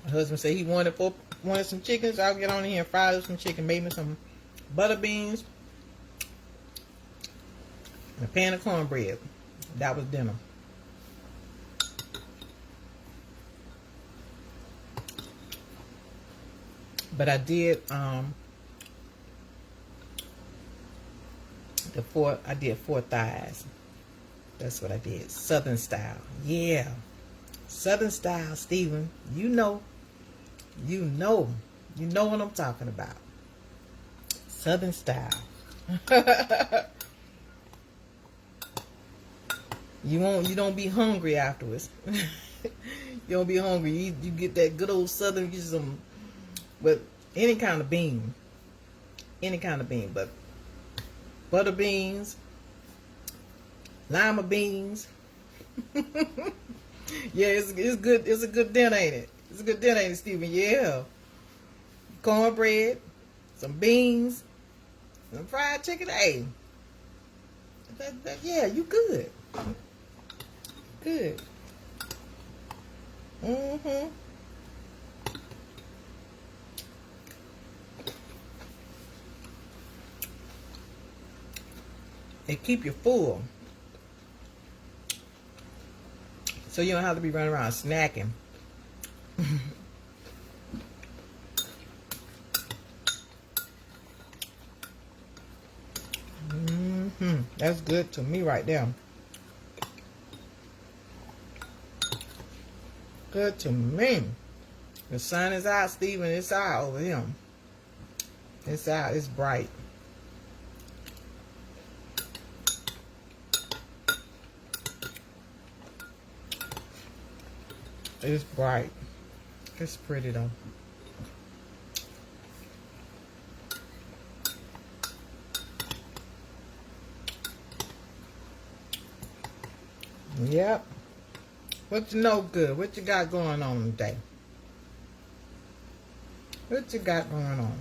My husband said he wanted some chicken, so I'll get on here and fry up some chicken, maybe some butter beans, and a pan of cornbread. That was dinner. But I did I did 4 thighs. That's what I did. Southern style. Yeah. Southern style, Stephen. You know what I'm talking about. Southern style. You don't be hungry afterwards. You don't be hungry. You get that good old southern, get some with any kind of bean. Any kind of bean, but butter beans, lima beans. Yeah, it's good. It's a good dinner, ain't it? It's a good dinner, ain't it, Stephen? Yeah. Cornbread, some beans, some fried chicken. Hey, yeah, you good. Good. Mm-hmm. It keep you full. So you don't have to be running around snacking. That's good to me right there. Good to me. The sun is out, Stephen. It's out over here. It's out. It's bright. It's bright. It's pretty though. Yep. What you know good? What you got going on today? What you got going on?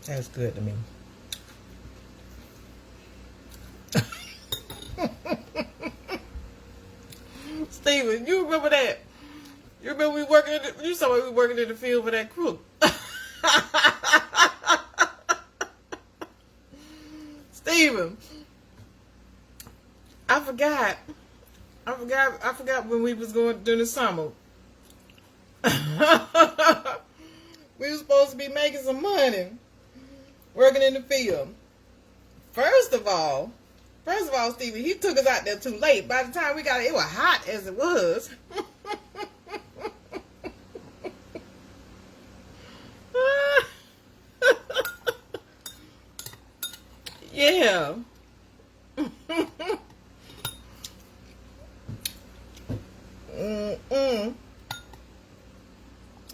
That's good to me. Steven, you remember that? You remember you saw we working in the field with that crook. Steven, I forgot when we was going during the summer. We were supposed to be making some money working in the field. First of all, Stevie, he took us out there too late. By the time we got it was hot as it was. Yeah.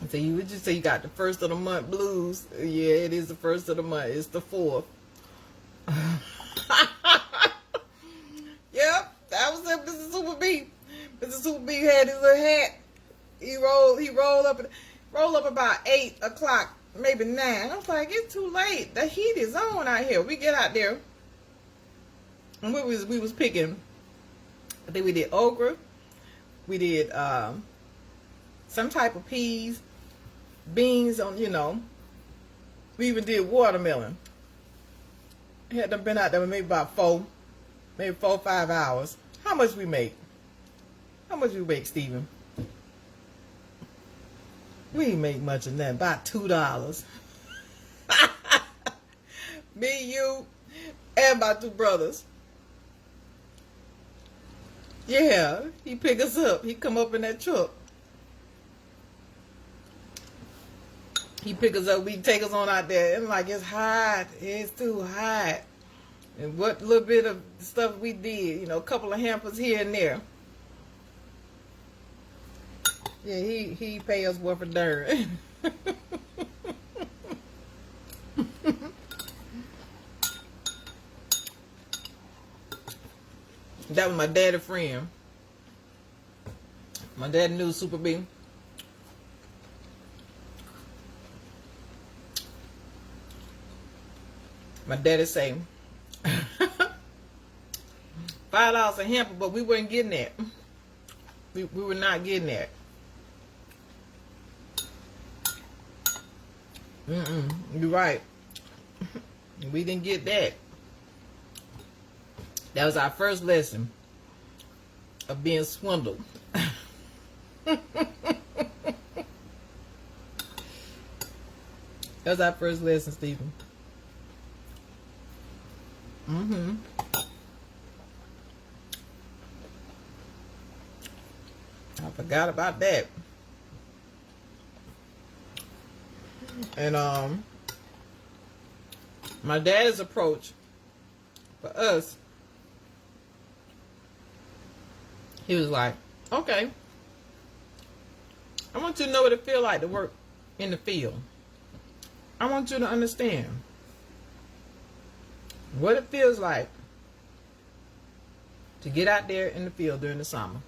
So you would just say you got the first of the month blues. Yeah, it is the first of the month. It's the 4th. Yep, that was it. Mr. Super B. Mr. Super B had his little hat. He rolled up about 8 o'clock, maybe 9. I was like, it's too late. The heat is on out here. We get out there, and we was picking. I think we did okra. We did some type of peas, beans on, we even did watermelon. Had them been out there maybe about 4 or 5 hours. How much we make? How much we make, Stephen? We ain't make much of that. About $2. Me, you, and my 2 brothers. Yeah, he pick us up. He come up in that truck. He pick us up, we take us on out there. And like, it's hot. It's too hot. And what little bit of stuff we did, you know, a couple of hampers here and there. Yeah, he pay us worth a darn. That was my daddy friend. My daddy knew Super B. My daddy say $5 a hamper, but we weren't getting that. We were not getting that. You're right. We didn't get that. That was our first lesson of being swindled. That was our first lesson, Stephen. I forgot about that. And my dad's approach for us, he was like, okay, I want you to know what it feels like to work in the field. I want you to understand what it feels like to get out there in the field during the summer.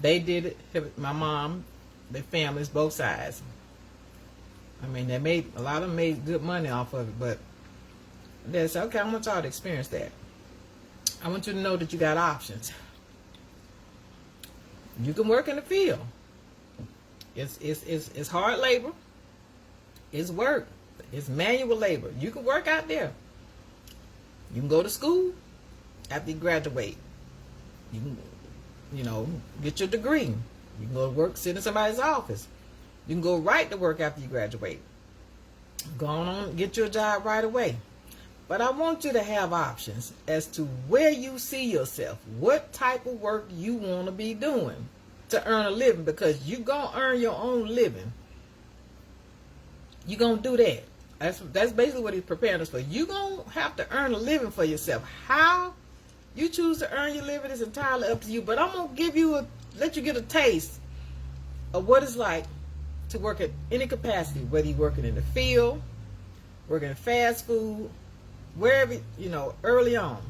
They did it. My mom, their families, both sides. I mean, they made, a lot of them made good money off of it, but they said, okay, I want y'all to experience that. I want you to know that you got options. You can work in the field. It's hard labor. It's work. It's manual labor. You can work out there. You can go to school after you graduate. You can, you know, get your degree. You can go to work, sit in somebody's office. You can go right to work after you graduate. Go on, get your job right away. But I want you to have options as to where you see yourself, what type of work you want to be doing to earn a living, because you're going to earn your own living. You're going to do that. That's basically what he's preparing us for. You're going to have to earn a living for yourself. How you choose to earn your living is entirely up to you, but I'm going to give you let you get a taste of what it's like to work at any capacity, whether you're working in the field, working in fast food, wherever, you know, early on.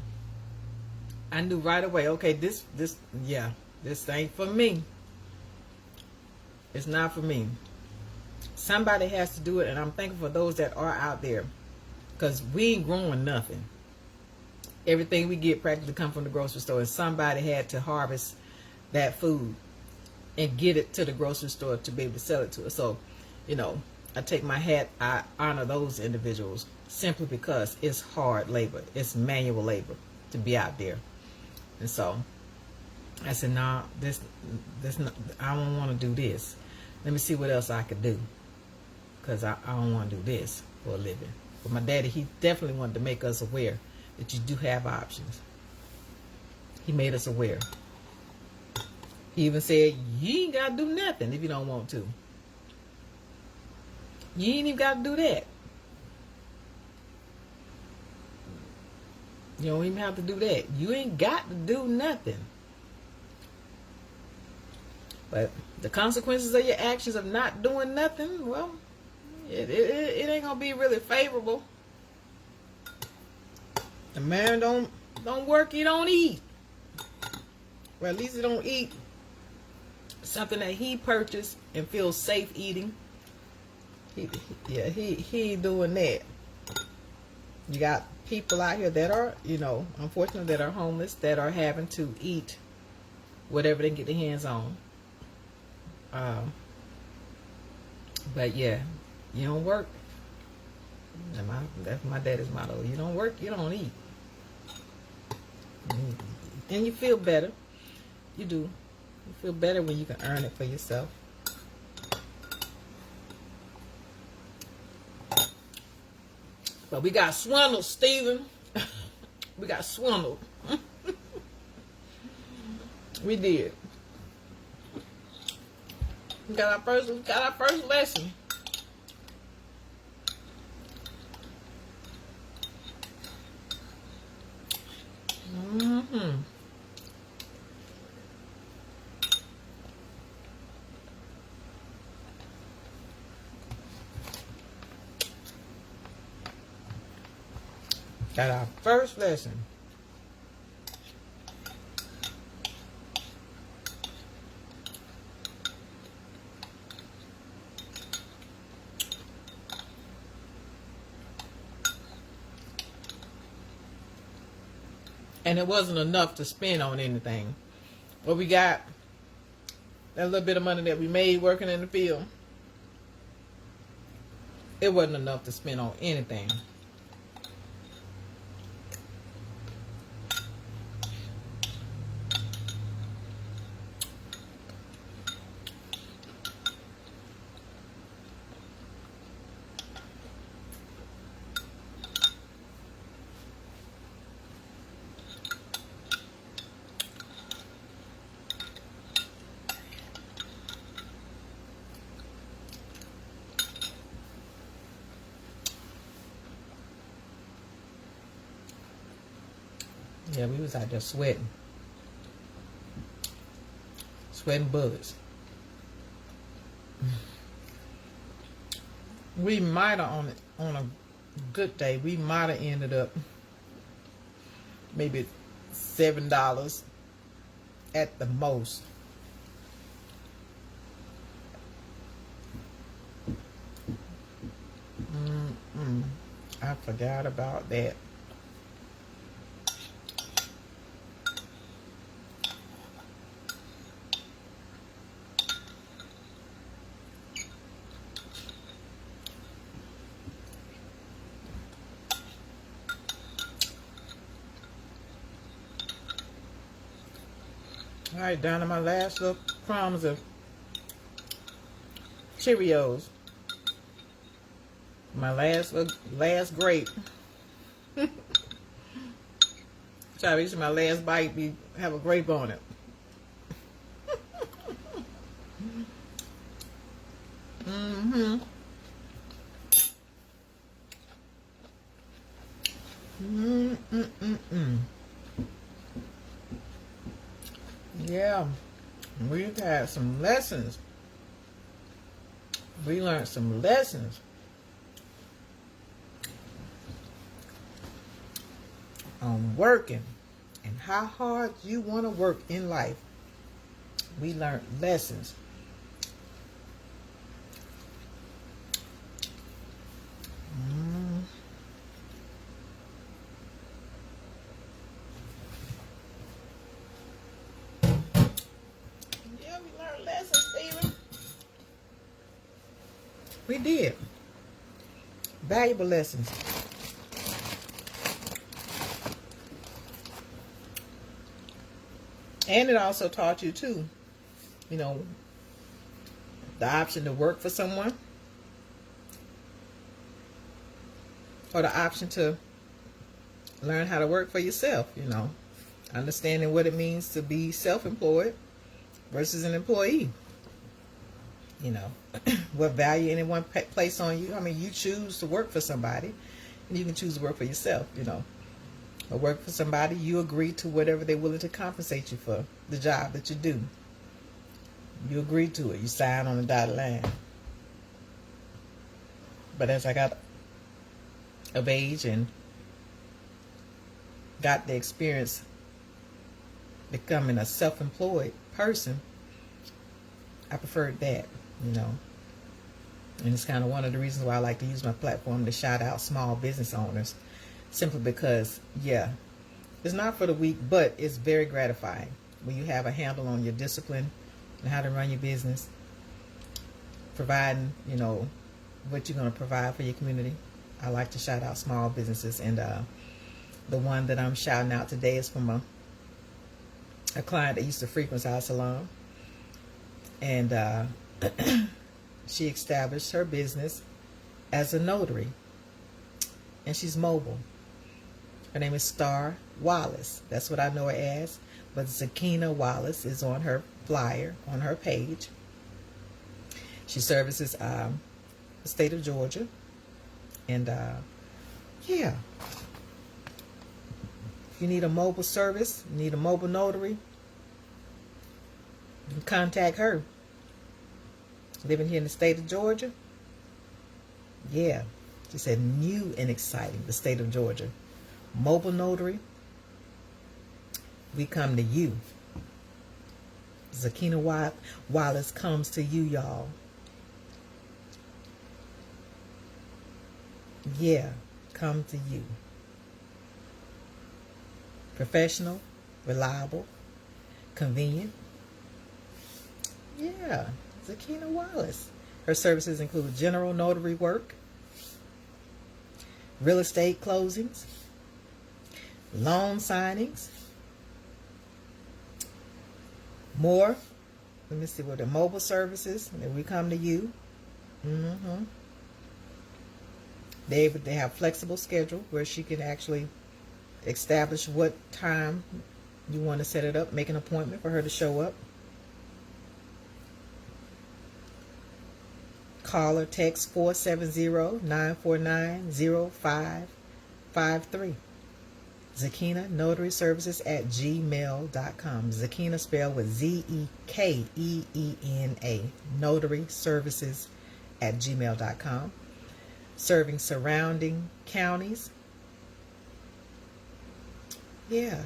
I knew right away, okay, this ain't for me. It's not for me. Somebody has to do it, and I'm thankful for those that are out there, because we ain't growing nothing. Everything we get practically come from the grocery store, and somebody had to harvest that food and get it to the grocery store to be able to sell it to us. So, you know, I take my hat, I honor those individuals simply because it's hard labor. It's manual labor to be out there. And so I said, nah, this not, I don't want to do this. Let me see what else I could do, because I don't want to do this for a living. But my daddy, he definitely wanted to make us aware that you do have options. He made us aware. He even said, you ain't got to do nothing if you don't want to. You ain't even got to do that. You don't even have to do that. You ain't got to do nothing. But the consequences of your actions of not doing nothing, well, it ain't going to be really favorable. The man don't work, he don't eat. Well, at least he don't eat something that he purchased and feels safe eating. He ain't doing that. You got people out here that are, you know, unfortunately, that are homeless, that are having to eat whatever they can get their hands on. But yeah, you don't work. That's my daddy's motto. You don't work, you don't eat. And you feel better. You do. You feel better when you can earn it for yourself. But we got swindled, Stephen. We got swindled. We did. We got our first lesson Got our first lesson. And it wasn't enough to spend on anything. What we got, that little bit of money that we made working in the field, it wasn't enough to spend on anything. Yeah, we was out there sweating. Sweating bullets. We might have on a good day, we might have ended up maybe $7 at the most. I forgot about that. All right, down to my last little crumbs of Cheerios. My last grape. Try to reach my last bite, have a grape on it. Yeah, we've had some lessons. We learned some lessons on working and how hard you want to work in life. We learned lessons. Yeah, we learned lessons, Steven. We did. Valuable lessons. And it also taught you too, you know, the option to work for someone or the option to learn how to work for yourself, you know, understanding what it means to be self-employed versus an employee. You know, what value anyone place on you. I mean, you choose to work for somebody and you can choose to work for yourself, you know. Or work for somebody, you agree to whatever they're willing to compensate you for the job that you do. You agree to it. You sign on the dotted line. But as I got of age and got the experience becoming a self-employed person, I preferred that, you know. And it's kind of one of the reasons why I like to use my platform to shout out small business owners. Simply because, yeah, it's not for the weak, but it's very gratifying when you have a handle on your discipline and how to run your business, providing, you know, what you're going to provide for your community. I like to shout out small businesses, and the one that I'm shouting out today is from a client that used to frequent our salon, and she established her business as a notary, and she's mobile. Her name is Star Wallace. That's what I know her as. But Zakina Wallace is on her flyer, on her page. She services the state of Georgia. And, yeah. If you need a mobile service, you need a mobile notary, you can contact her. Living here in the state of Georgia. Yeah. She said new and exciting, the state of Georgia. Mobile notary, we come to you. Zakina Wallace comes to you, y'all. Yeah, come to you. Professional, reliable, convenient. Yeah, Zakina Wallace. Her services include general notary work, real estate closings, loan signings, more. Let me see what the mobile services. We come to you. They have flexible schedule where she can actually establish what time you want to set it up, make an appointment for her to show up. Call or text 470-949-0553. Zakina Notary Services at gmail.com. Zakina spelled with Zekeena. Notary Services at gmail.com. Serving surrounding counties. Yeah.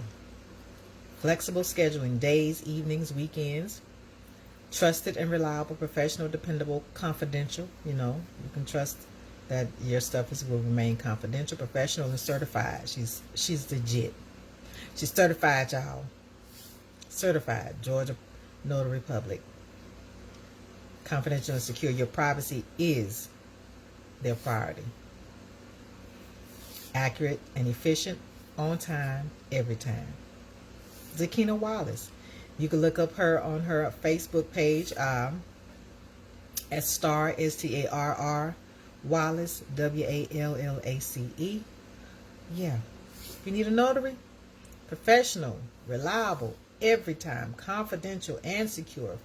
Flexible scheduling, days, evenings, weekends. Trusted and reliable, professional, dependable, confidential. You know, you can trust that your stuff will remain confidential, professional, and certified. She's legit. She's certified, y'all. Certified, Georgia Notary Public. Confidential and secure. Your privacy is their priority. Accurate and efficient, on time, every time. Zakina Wallace. You can look up her on her Facebook page as Star, Starr, Wallace, Wallace. Yeah. If you need a notary, professional, reliable, every time, confidential, and secure.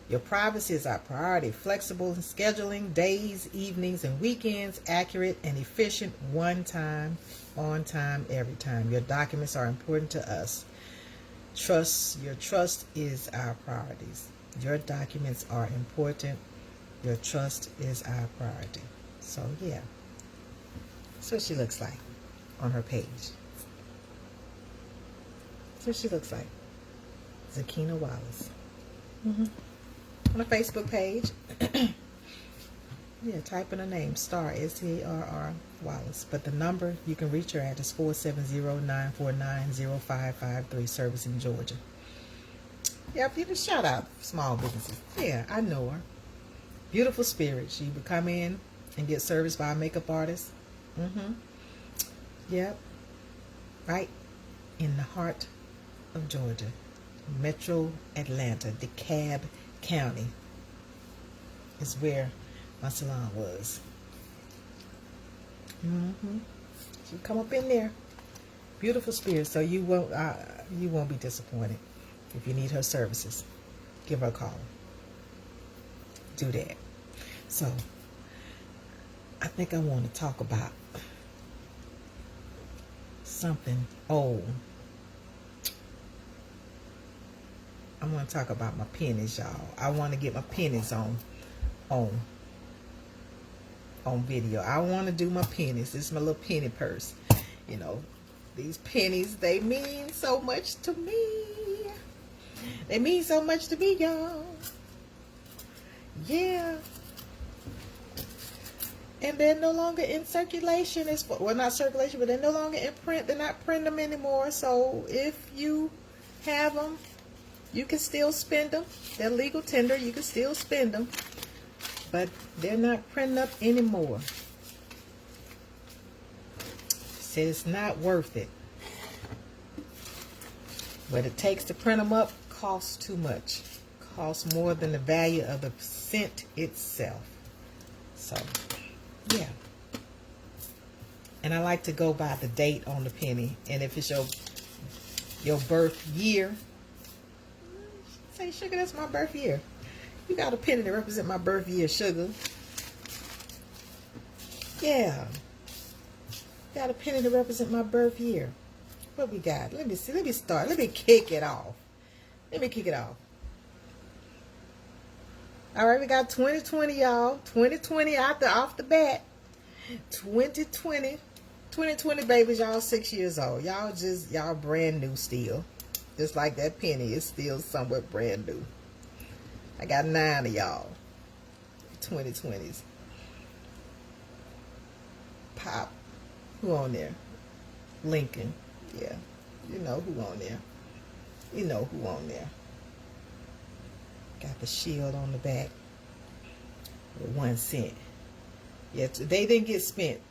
Your privacy is our priority. Flexible in scheduling, days, evenings, and weekends. Accurate and efficient, one time, on time, every time. Your documents are important to us. Your trust is our priorities. Your documents are important. Your trust is our priority. So, yeah. That's what she looks like on her page. That's what she looks like. Zakina Wallace. On her Facebook page. Yeah, type in her name, Star, Starr, Wallace. But the number you can reach her at is 470-949-0553, service in Georgia. Yeah, you just shout out small businesses. Yeah, I know her. Beautiful spirit. She would come in and get serviced by a makeup artist. Yep. Right in the heart of Georgia. Metro Atlanta, DeKalb County is where my salon was. She come up in there. Beautiful spirit. So you won't be disappointed if you need her services. Give her a call. Do that. So I think I want to talk about something old. I want to talk about my pennies, y'all. I want to get my pennies on video. I want to do my pennies. This is my little penny purse. You know, these pennies, they mean so much to me. They mean so much to me, y'all. Yeah. And they're no longer in circulation. Well, not circulation, but they're no longer in print. They're not printing them anymore. So if you have them, you can still spend them. They're legal tender. You can still spend them. But they're not printing up anymore. Said it's not worth it. What it takes to print them up costs too much. Costs more than the value of the cent itself. So, yeah. And I like to go by the date on the penny. And if it's your birth year, say, Sugar, that's my birth year. You got a penny to represent my birth year, Sugar. Yeah. Got a penny to represent my birth year. What we got? Let me see. Let me start. Let me kick it off. All right, we got 2020, y'all. 2020 off the bat. 2020. 2020 babies, y'all 6 years old. Y'all brand new still. Just like that penny is still somewhat brand new. I got 9 of y'all. 2020s. Pop. Who on there? Lincoln. Yeah. You know who on there. You know who on there. Got the shield on the back. With 1 cent. Yeah, they didn't get spent.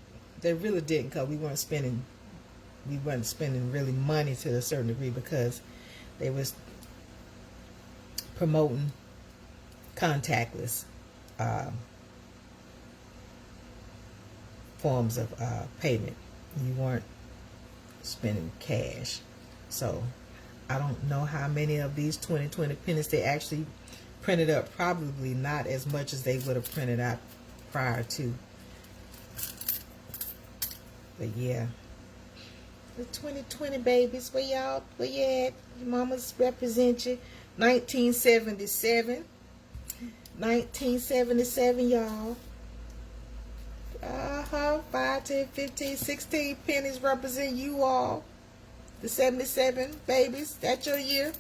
They really didn't, because we weren't spending really money to a certain degree, because they was promoting contactless forms of payment. You weren't spending cash. So I don't know how many of these 2020 pennies they actually printed up. Probably not as much as they would have printed out prior to. But yeah, the 2020 babies, where y'all, where you at? Your mamas represent you. 1977. 1977, y'all. 5, 10, 15, 16 pennies represent you all. The 77 babies, that's your year.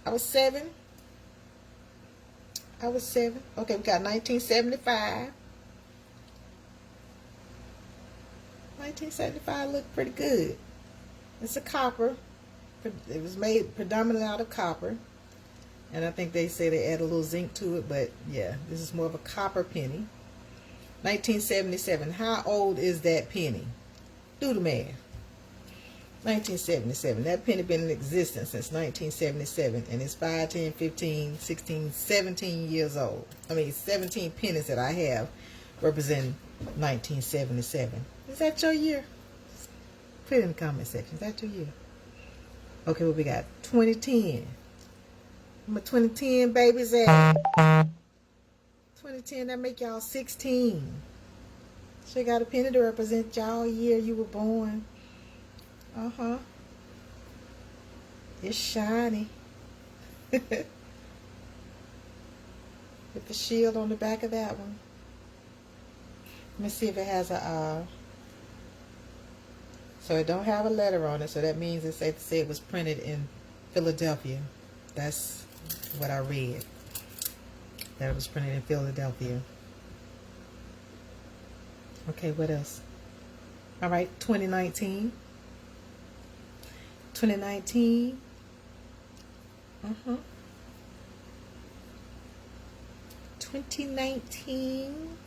I was 7. Okay, we got 1975. 1975 looked pretty good. It's a copper. It was made predominantly out of copper. And I think they say they add a little zinc to it, but yeah, this is more of a copper penny. 1977. How old is that penny? Do the math. 1977. That penny been in existence since 1977, and it's 5, 10, 15, 16, 17 years old. 17 pennies that I have represent 1977. Is that your year? Put it in the comment section. Is that your year? Okay, what we got? 2010. My 2010 babies at 2010. That make y'all 16. So you got a penny to represent y'all year you were born. It's shiny. With the shield on the back of that one. Let me see if it has a so it don't have a letter on it, so that means it's safe to say it was printed in Philadelphia. That's what I read. That it was printed in Philadelphia. Okay, what else? All right, 2019. 2019. 2019.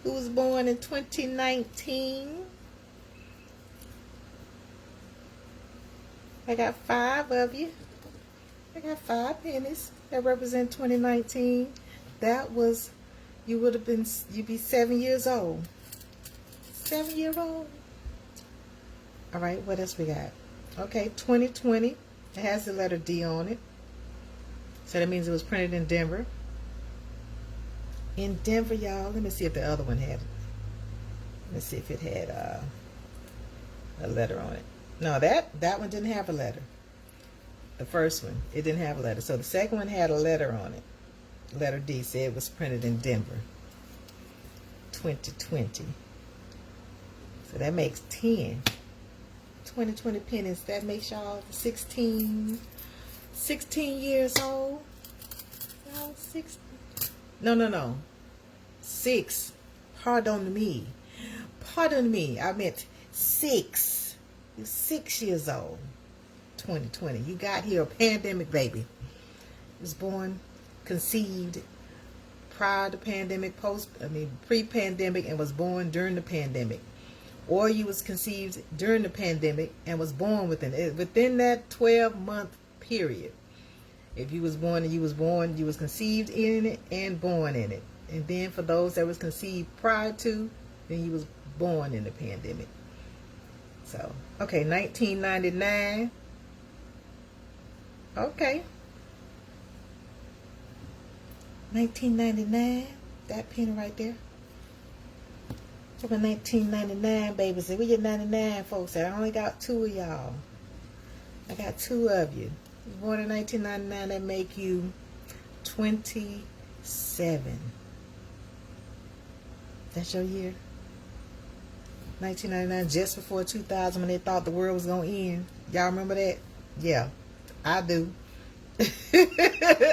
Who was born in 2019? I got 5 of you. I got 5 pennies that represent 2019. That was, you'd be 7 years old. 7-year-old. All right, what else we got? Okay, 2020. It has the letter D on it. So that means it was printed in Denver. In Denver, y'all. Let me see if the other one had it. Let me see if it had a letter on it. No, that one didn't have a letter. The first one, it didn't have a letter. So the second one had a letter on it. Letter D said it was printed in Denver. 2020. So that makes 10. 2020 pennies. That makes y'all 16 years old. Y'all 16. No. 6. Pardon me. I meant 6. You're 6 years old. 2020. You got here a pandemic baby. Was born, conceived prior to pandemic, pre-pandemic, and was born during the pandemic. Or you was conceived during the pandemic and was born within that 12-month period. If you was born and you was conceived in it and born in it. And then for those that was conceived prior to, then you was born in the pandemic. So, okay, 1999. Okay. 1999. That penny right there. Look at 1999, baby. Say, where your 99 folks at? I only got 2 of y'all. I got 2 of you. Born in 1999, that make you 27. That's your year? 1999, just before 2000, when they thought the world was gonna end. Y'all remember that? Yeah, I do.